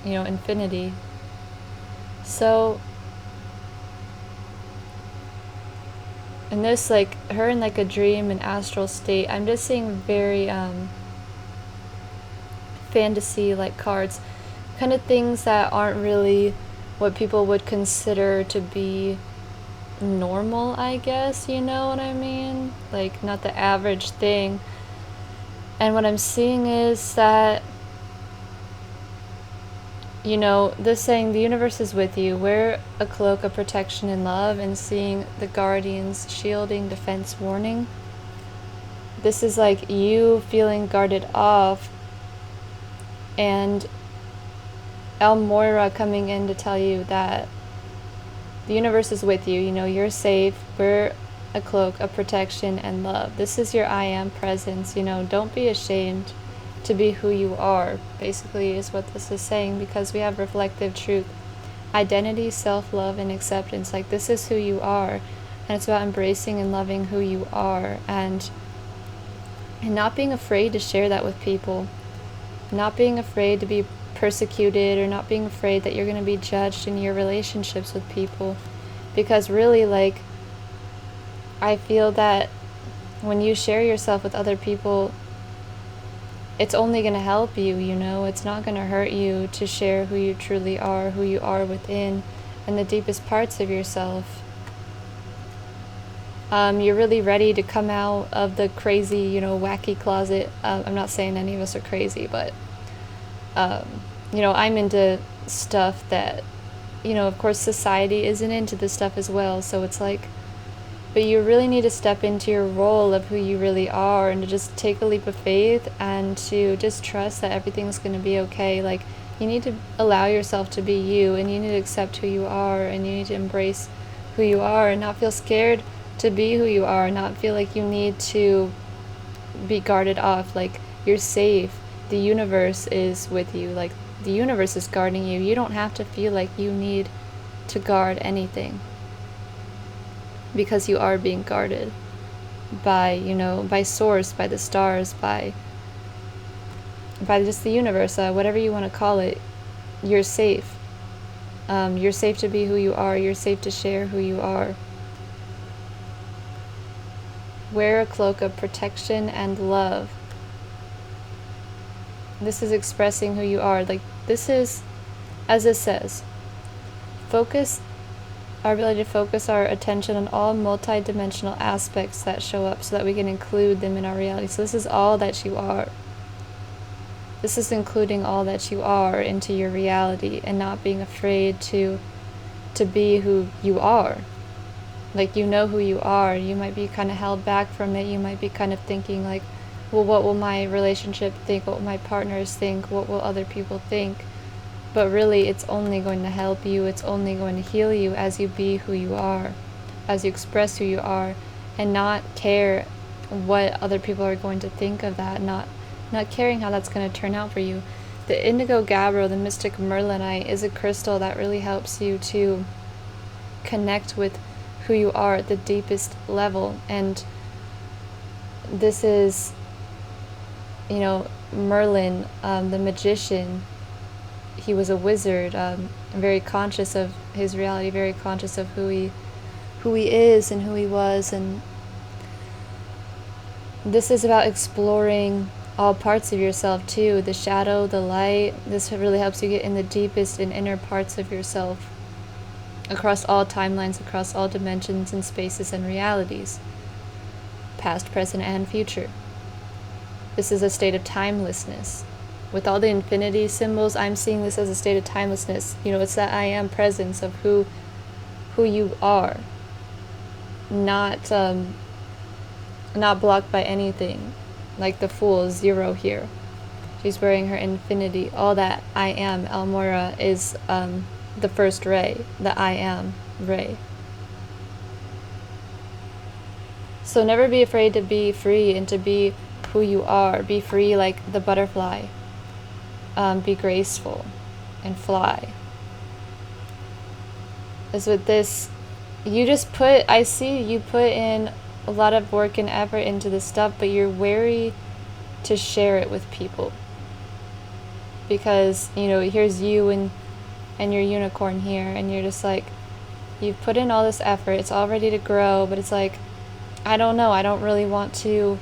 you know, infinity. So, and this, like, her in like a dream and astral state, I'm just seeing very fantasy like cards, kind of things that aren't really what people would consider to be normal, I guess, you know what I mean? Like, not the average thing. And what I'm seeing is that, you know, this saying, the universe is with you. Wear a cloak of protection and love, and seeing the Guardians, shielding, defense, warning. This is like you feeling guarded off, and El Moira coming in to tell you that the universe is with you. You know, you're safe. Wear a cloak of protection and love. This is your I am presence. You know, don't be ashamed to be who you are, basically, is what this is saying, because we have reflective truth, identity, self-love, and acceptance. Like, this is who you are, and it's about embracing and loving who you are, and not being afraid to share that with people, not being afraid to be persecuted, or not being afraid that you're going to be judged in your relationships with people. Because really, like, I feel that when you share yourself with other people, it's only going to help you, you know. It's not going to hurt you to share who you truly are, who you are within, and the deepest parts of yourself. You're really ready to come out of the crazy, you know, wacky closet. I'm not saying any of us are crazy, but, you know, I'm into stuff that, you know, of course society isn't into this stuff as well. So it's like, but you really need to step into your role of who you really are, and to just take a leap of faith, and to just trust that everything's going to be okay. Like, you need to allow yourself to be you, and you need to accept who you are, and you need to embrace who you are, and not feel scared to be who you are, not feel like you need to be guarded off. Like, you're safe. The universe is with you. Like, the universe is guarding you. You don't have to feel like you need to guard anything, because you are being guarded by, you know, by source, by the stars, by just the universe, whatever you want to call it. You're safe. You're safe to be who you are. You're safe to share who you are. wear a cloak of protection and love. This is expressing who you are. Like, this is, as it says, focus, our ability to focus our attention on all multi-dimensional aspects that show up so that we can include them in our reality. So this is all that you are. This is including all that you are into your reality and not being afraid to be who you are. Like, you know who you are. You might be kind of held back from it. You might be kind of thinking like, well, what will my relationship think? What will my partners think? What will other people think? But really, it's only going to help you. It's only going to heal you as you be who you are, as you express who you are, and not care what other people are going to think of that, not caring how that's going to turn out for you. The Indigo Gabbro, the mystic Merlinite, is a crystal that really helps you to connect with who you are at the deepest level. And this is, you know, Merlin, the magician. He was a wizard, very conscious of his reality, very conscious of who he is and who he was. And this is about exploring all parts of yourself too, the shadow, the light. This really helps you get in the deepest and inner parts of yourself, across all timelines, across all dimensions and spaces and realities, past, present, and future. This is a state of timelessness. With all the infinity symbols, I'm seeing this as a state of timelessness. You know, it's that I am presence of who you are, not blocked by anything. Like the Fool, Zero here. She's wearing her infinity. All that I am, Almora, is the first ray, the I am ray. So never be afraid to be free and to be who you are. Be free like the butterfly. Be graceful and fly. As with this, you just I see you put in a lot of work and effort into this stuff, but you're wary to share it with people. Because, you know, here's you and your unicorn here, and you're just like, you've put in all this effort, it's all ready to grow, but it's like, I don't know, I don't really want to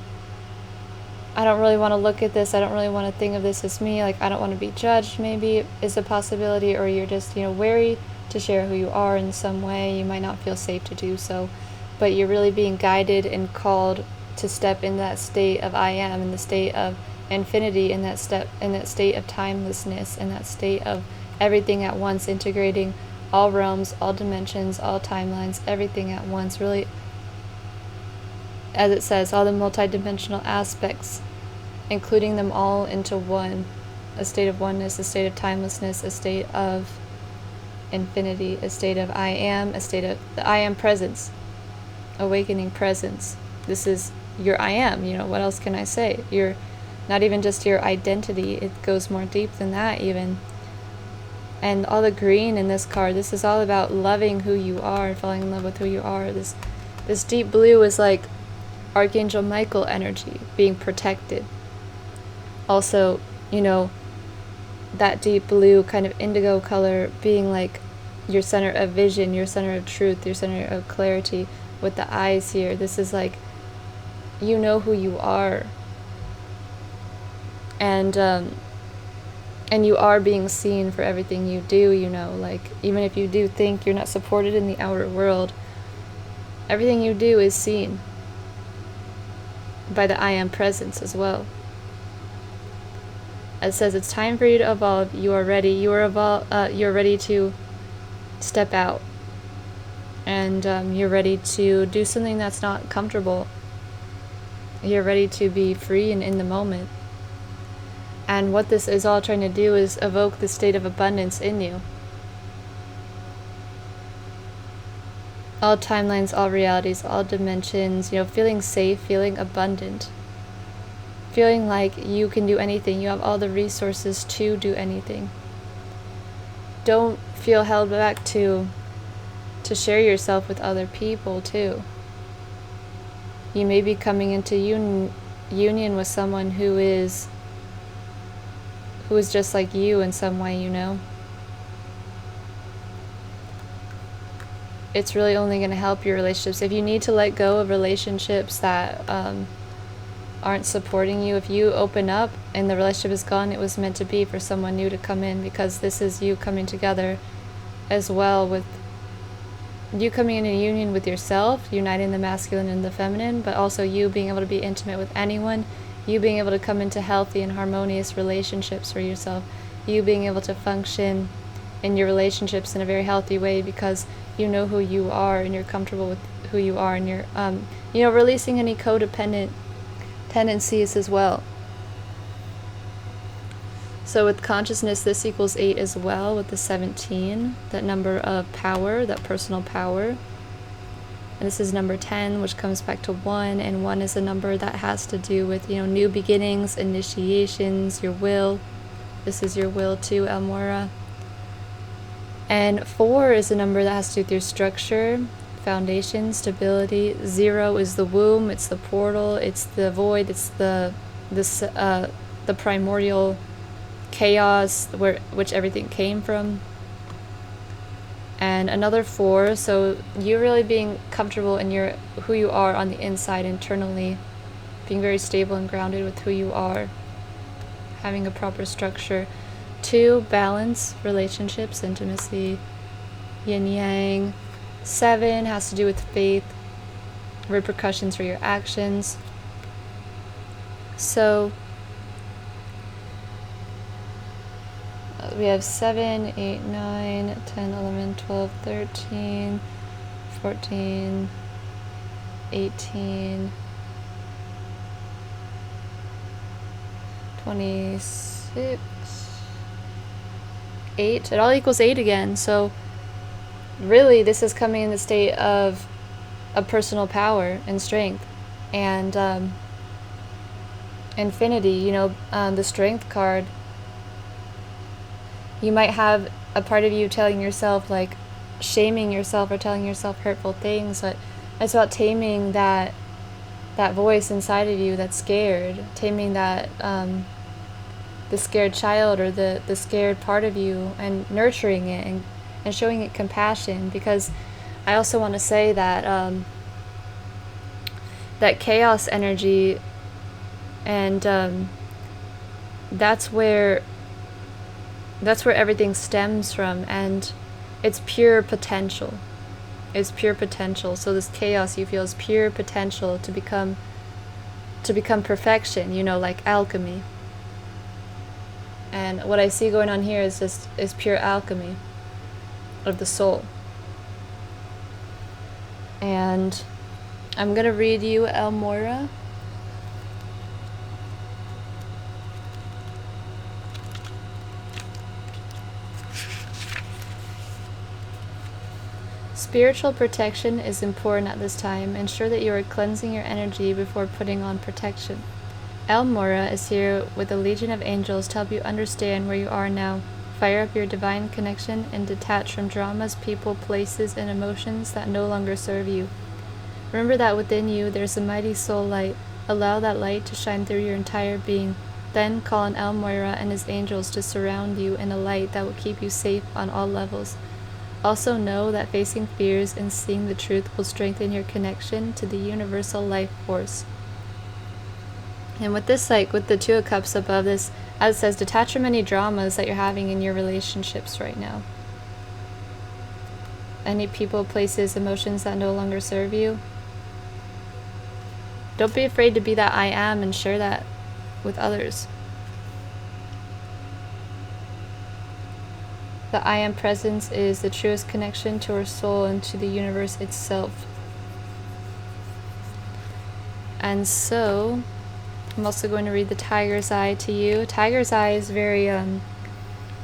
look at this, I don't really want to think of this as me, like I don't want to be judged, maybe is a possibility. Or you're just, you know, wary to share who you are in some way. You might not feel safe to do so, but you're really being guided and called to step in that state of I am, in the state of infinity, in that state of timelessness, in that state of everything at once, integrating all realms, all dimensions, all timelines, everything at once. Really, as it says, all the multidimensional aspects, including them all into one, a state of oneness, a state of timelessness, a state of infinity, a state of I am, a state of the I am presence, awakening presence. This is your I am, you know, what else can I say? You're not even just your identity, it goes more deep than that even. And all the green in this card, this is all about loving who you are, falling in love with who you are. This deep blue is like Archangel Michael energy, being protected. Also, you know, that deep blue kind of indigo color being like your center of vision, your center of truth, your center of clarity. With the eyes here, this is like, you know who you are. And you are being seen for everything you do, you know, like even if you do think you're not supported in the outer world, everything you do is seen by the I am presence as well. It says it's time for you to evolve. You are ready. You're ready to step out, and you're ready to do something that's not comfortable. You're ready to be free and in the moment. And what this is all trying to do is evoke the state of abundance in you. All timelines, all realities, all dimensions, you know, feeling safe, feeling abundant. Feeling like you can do anything. You have all the resources to do anything. Don't feel held back to share yourself with other people too. You may be coming into union with someone who is just like you in some way, you know. it's really only going to help your relationships. If you need to let go of relationships that aren't supporting you, if you open up and the relationship is gone, it was meant to be for someone new to come in, because this is you coming together as well, with you coming in a union with yourself, uniting the masculine and the feminine, but also you being able to be intimate with anyone, you being able to come into healthy and harmonious relationships for yourself, you being able to function in your relationships in a very healthy way because you know who you are and you're comfortable with who you are, and you're releasing any codependent tendencies as well. So with consciousness, this equals 8 as well, with the 17, that number of power, that personal power. And this is number 10, which comes back to 1, and 1 is a number that has to do with, new beginnings, initiations, your will. This is your will too, Elmora. And 4 is a number that has to do with your structure, foundation, stability. 0 is the womb, it's the portal, it's the void, it's the primordial chaos which everything came from. And another 4, so you really being comfortable in who you are on the inside internally, being very stable and grounded with who you are, having a proper structure. 2, balance, relationships, intimacy, yin yang. 7 has to do with faith, repercussions for your actions. So we have 7, 8, 9, 10, 11, 12, 13, 14, 18, 26, 8. It all equals 8 again. So really this is coming in the state of personal power and strength and infinity. The strength card, you might have a part of you telling yourself, like, shaming yourself or telling yourself hurtful things, but it's about taming that voice inside of you that's scared, taming that the scared child or the scared part of you, and nurturing it and showing it compassion. Because I also want to say that that chaos energy, and that's where everything stems from, and it's pure potential. It's pure potential. So this chaos you feel is pure potential to become perfection, like alchemy. And what I see going on here is pure alchemy of the soul. And I'm going to read you Elmora. Spiritual protection is important at this time. Ensure that you are cleansing your energy before putting on protection. Elmora is here with a legion of angels to help you understand where you are now. Fire up your divine connection and detach from dramas, people, places, and emotions that no longer serve you. Remember that within you there's a mighty soul light. Allow that light to shine through your entire being. Then call on Elmora and his angels to surround you in a light that will keep you safe on all levels. Also know that facing fears and seeing the truth will strengthen your connection to the universal life force. And with this, with the 2 of Cups above this, as it says, detach from any dramas that you're having in your relationships right now. Any people, places, emotions that no longer serve you. Don't be afraid to be that I am and share that with others. The I am presence is the truest connection to our soul and to the universe itself. And so I'm also going to read the Tiger's Eye to you. Tiger's Eye is very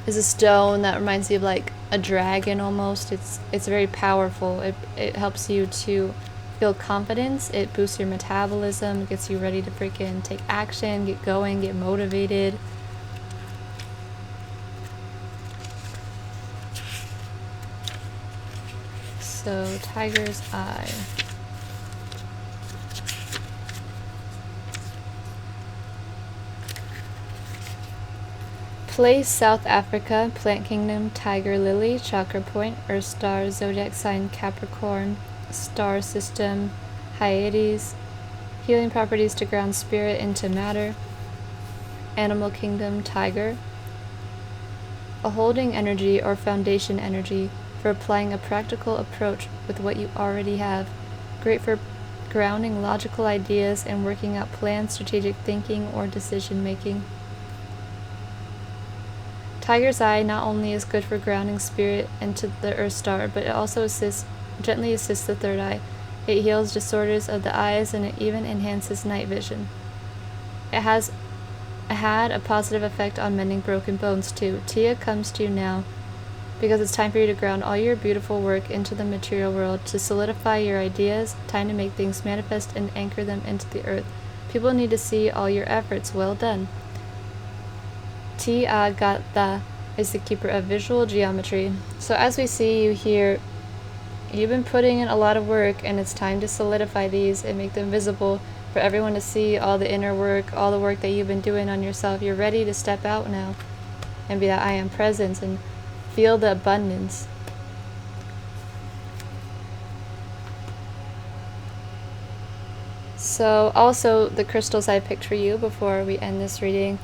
is a stone that reminds you of like a dragon almost. It's very powerful. It helps you to feel confidence. It boosts your metabolism. It gets you ready to freaking take action, get going, get motivated. So Tiger's Eye. Place South Africa, Plant Kingdom, Tiger Lily, Chakra Point, Earth Star, Zodiac Sign Capricorn, Star System, Hyades, Healing Properties to Ground Spirit into Matter, Animal Kingdom, Tiger, a holding energy or foundation energy for applying a practical approach with what you already have, great for grounding logical ideas and working out plans, strategic thinking, or decision making. Tiger's Eye not only is good for grounding spirit into the Earth Star, but it also gently assists the third eye. It heals disorders of the eyes, and it even enhances night vision. It had a positive effect on mending broken bones too. Tia comes to you now because it's time for you to ground all your beautiful work into the material world, to solidify your ideas, time to make things manifest and anchor them into the earth. People need to see all your efforts. Well done. Tia Gata is the keeper of visual geometry. So as we see you here, you've been putting in a lot of work, and it's time to solidify these and make them visible for everyone to see all the inner work, all the work that you've been doing on yourself. You're ready to step out now and be that I am presence and feel the abundance. So also the crystals I picked for you before we end this reading.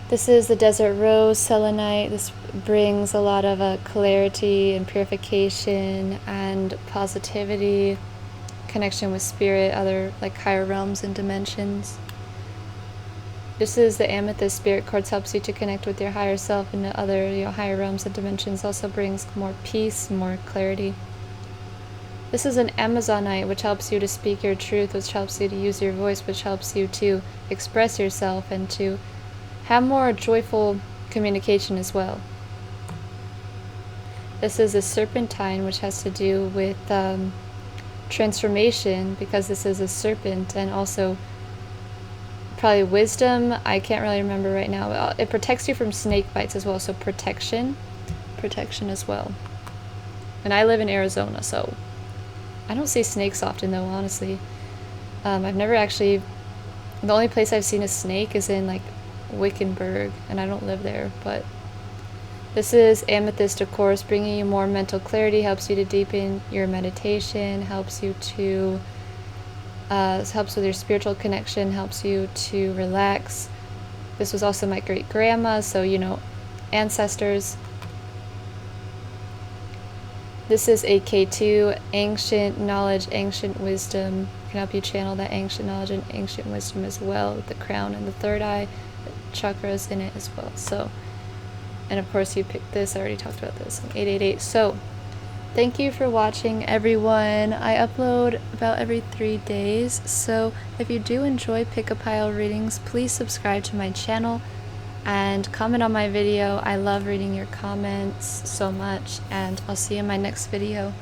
This is the Desert Rose Selenite. This brings a lot of clarity and purification and positivity, connection with spirit, other like higher realms and dimensions. This is the Amethyst Spirit Quartz, helps you to connect with your higher self and the other higher realms and dimensions. Also brings more peace, more clarity. This is an Amazonite, which helps you to speak your truth, which helps you to use your voice, which helps you to express yourself and to have more joyful communication as well. This is a Serpentine, which has to do with transformation, because this is a serpent, and also probably wisdom. I can't really remember right now. It protects you from snake bites as well, so protection as well. And I live in Arizona, so I don't see snakes often though, honestly. I've never actually, the only place I've seen a snake is in like Wickenburg, and I don't live there. But this is Amethyst, of course, bringing you more mental clarity, helps you to deepen your meditation, helps you to helps with your spiritual connection, helps you to relax. This was also my great grandma, so ancestors. This is a K2, ancient knowledge, ancient wisdom. Can help you channel that ancient knowledge and ancient wisdom as well, with the crown and the third eye, the chakras in it as well. So, and of course you picked this, I already talked about this, 888. So thank you for watching, everyone. I upload about every 3 days, so if you do enjoy pick-a-pile readings, please subscribe to my channel and comment on my video. I love reading your comments so much, and I'll see you in my next video.